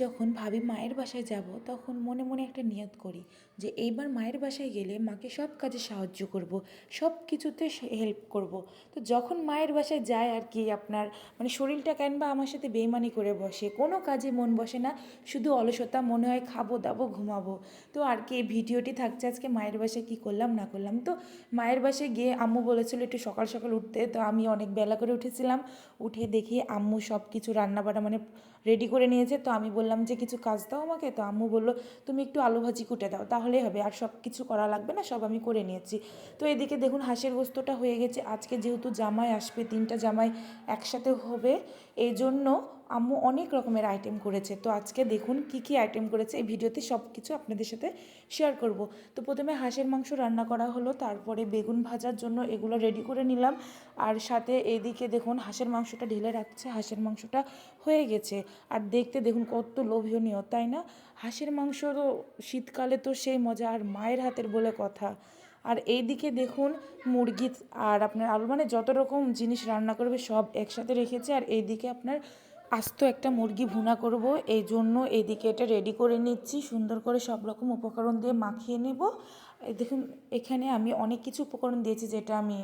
যখন ভাবি মায়ের বাসায় যাব তখন মনে মনে একটা নিয়ত করি যে এইবার মায়ের বাসায় গেলে মাকে সব কাজে সাহায্য করব, সব কিছুতে হেল্প করব। তো যখন মায়ের বাসায় যায় আর কি আপনার মানে শরীরটা কেন বা আমার সাথে বেইমানি করে বসে, কোনো কাজে মন বসে না, শুধু অলসতা, মনে হয় খাবো দাবো ঘুমাবো। তো আর কি এই ভিডিওটি থাকছে আজকে মায়ের বাসায় কী করলাম না করলাম। তো মায়ের বাসায় গিয়ে আম্মু বলেছিল একটু সকাল সকাল উঠতে, তো আমি অনেক বেলা করে উঠেছিলাম। উঠে দেখি আম্মু সব কিছু রান্নাবান্না মানে রেডি করে নিয়েছে। তো আমি বললাম যে কিছু কাজ দাও আমাকে। তো আম্মু বলল তুমি একটু আলু ভাজি কুটে দাও তাহলেই হবে, আর সব কিছু করা লাগবে না, সব আমি করে নিয়েছি। তো এদিকে দেখুন হাঁসের গোস্তটা হয়ে গেছে। আজকে যেহেতু জামাই আসবে, 3টা জামাই একসাথে হবে, এই জন্য আম্মু অনেক রকমের আইটেম করেছে। তো আজকে দেখুন কি কি আইটেম করেছে, এই ভিডিওতে সব কিছু আপনাদের সাথে শেয়ার করব। তো প্রথমে হাঁসের মাংস রান্না করা হলো, তারপরে বেগুন ভাজার জন্য এগুলো রেডি করে নিলাম। আর সাথে এদিকে দেখুন হাঁসের মাংসটা ঢেলে রাখছে, হাঁসের মাংসটা হয়ে গেছে। আর দেখতে দেখুন কত লোভনীয়, তাই না? হাঁসের মাংস তো শীতকালে তো সেই মজা, আর মায়ের হাতের বলে কথা। আর এইদিকে দেখুন মুরগি আর আপনার আলু মানে যত রকম জিনিস রান্না করবে সব একসাথে রেখেছে। আর এইদিকে আপনার আস্ত একটা মুরগি ভুনা করব, এই জন্য এইদিকে এটা রেডি করে নিচ্ছি, সুন্দর করে সব রকম উপকরণ দিয়ে মাখিয়ে নেব। দেখুন এখানে আমি অনেক কিছু উপকরণ দিয়েছি যেটা আমি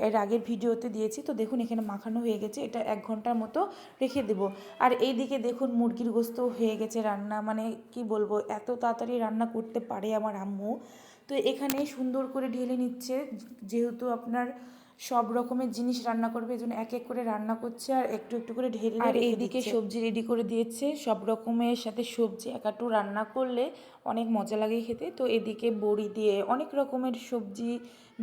এর আগের ভিডিওতে দিয়েছি। তো দেখুন এখানে মাখানো হয়ে গেছে, এটা 1 ঘন্টার মতো রেখে দেব। আর এইদিকে দেখুন মুরগির গোস্ত হয়ে গেছে রান্না, মানে কি বলবো, এত তাড়াতাড়ি রান্না করতে পারে আমার আম্মু। তো এখানে সুন্দর করে ঢেলে নিচ্ছে, যেহেতু আপনার সব রকমের জিনিস রান্না করবে এই জন্য এক এক করে রান্না করছে আর একটু একটু করে ঢেলে আর এইদিকে সবজি রেডি করে দিয়েছে, সব রকমের সাথে সবজি একাটু রান্না করলে অনেক মজা লাগে খেতে। তো এদিকে বড়ি দিয়ে অনেক রকমের সবজি,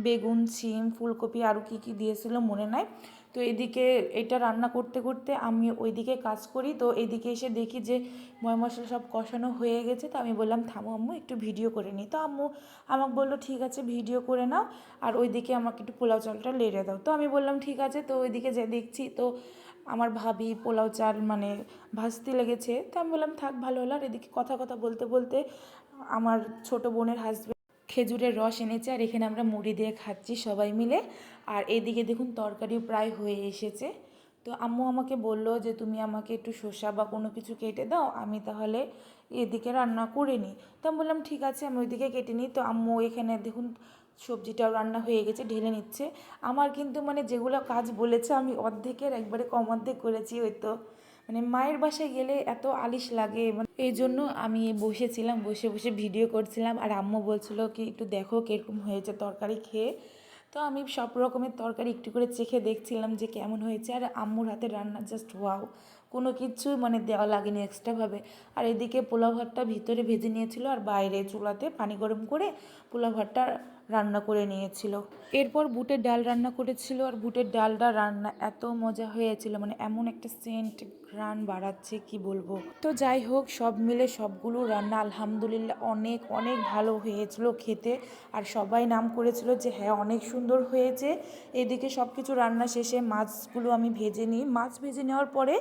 বেগুন, সিম, ফুলকপি আরও কী কী দিয়েছিল মনে নাই। তো এদিকে এটা রান্না করতে করতে আমি ওইদিকে কাজ করি। তো এদিকে এসে দেখি যে ময় মশলা সব কষানো হয়ে গেছে। তো আমি বললাম থামো আম্মু একটু ভিডিও করে নিই। তো আম্মু আমাকে বললো ঠিক আছে ভিডিও করে নাও, আর ওইদিকে আমাকে একটু পোলাও চালটা লেড়ে দাও। তো আমি বললাম ঠিক আছে। তো ওইদিকে যে দেখছি তো আমার ভাবি পোলাও চাল মানে ভাজতে লেগেছে। তো আমি বললাম থাক ভালো হলো। আর এদিকে কথা কথা বলতে বলতে আমার ছোটো বোনের হাজব্যান্ড খেজুরের রস এনেছে, আর এখানে আমরা মুড়ি দিয়ে খাচ্ছি সবাই মিলে। আর এইদিকে দেখুন তরকারিও প্রায় হয়ে এসেছে। তো আম্মু আমাকে বললো যে তুমি আমাকে একটু শসা বা কোনো কিছু কেটে দাও, আমি তাহলে এদিকে রান্না করে নিই। তো আমি বললাম ঠিক আছে আমি ওইদিকে কেটে নিই। তো আম্মু এখানে দেখুন সবজিটাও রান্না হয়ে গেছে, ঢেলে নিচ্ছে। আমার কিন্তু মানে যেগুলো কাজ বলেছে আমি অর্ধেকের একবারে কম অর্ধেক করেছি। ওই তো মানে মায়ের বাসায় গেলে এত আলিশ লাগে, মানে এই জন্য আমি বসেছিলাম, বসে বসে ভিডিও করছিলাম। আর আম্মু বলছিল কি একটু দেখো কীরকম হয়েছে তরকারি খেয়ে। তো আমি সব রকমের তরকারি একটু করে চেখে দেখছিলাম যে কেমন হয়েছে। আর আম্মুর হাতের রান্না জাস্ট ওয়াও, কোনো কিছু মানে দেওয়া লাগেনি এক্সট্রাভাবে। আর এদিকে পোলাও ভাতটা ভিতরে ভেজে নিয়েছিল, আর বাইরে চুলাতে পানি গরম করে পোলাও ভাতটা রান্না করে নিয়েছিল। এরপর বুটের ডাল রান্না করেছিল, আর বুটের ডালটা রান্না এত মজা হয়েছিল, মানে এমন একটা সেন্ট ঘ্রাণ বাড়াচ্ছে কি বলবো। তো যাই হোক সব মিলে সবগুলো রান্না আলহামদুলিল্লাহ অনেক অনেক ভালো হয়েছিল খেতে। আর সবাই নাম করেছিল যে হ্যাঁ অনেক সুন্দর হয়েছে। এদিকে সব কিছু রান্না শেষে মাছগুলো আমি ভেজে নিই। মাছ ভেজে নেওয়ার পরে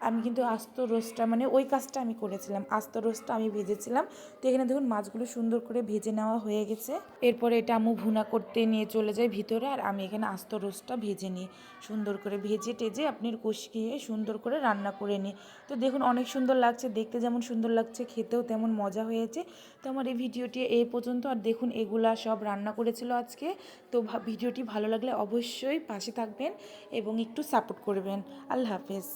আমি কিন্তু আস্ত রোস্টটা মানে ওই কাজটা আমি করেছিলাম, আস্ত রোস্টটা আমি ভেজেছিলাম। তো এখানে দেখুন মাছগুলো সুন্দর করে ভেজে নেওয়া হয়ে গেছে। এরপরে এটা আম্মু ভুনা করতে নিয়ে চলে যায় ভিতরে, আর আমি এখানে আস্ত রোস্টটা ভেজে নিই। সুন্দর করে ভেজে টেজে আপনার কষিয়ে সুন্দর করে রান্না করে নিই। তো দেখুন অনেক সুন্দর লাগছে দেখতে, যেমন সুন্দর লাগছে খেতেও তেমন মজা হয়েছে। তো আমার এই ভিডিওটি এই পর্যন্ত। আর দেখুন এগুলা সব রান্না করেছিল আজকে। তো ভিডিওটি ভালো লাগলে অবশ্যই পাশে থাকবেন এবং একটু সাপোর্ট করবেন। আল্লাহ হাফেজ।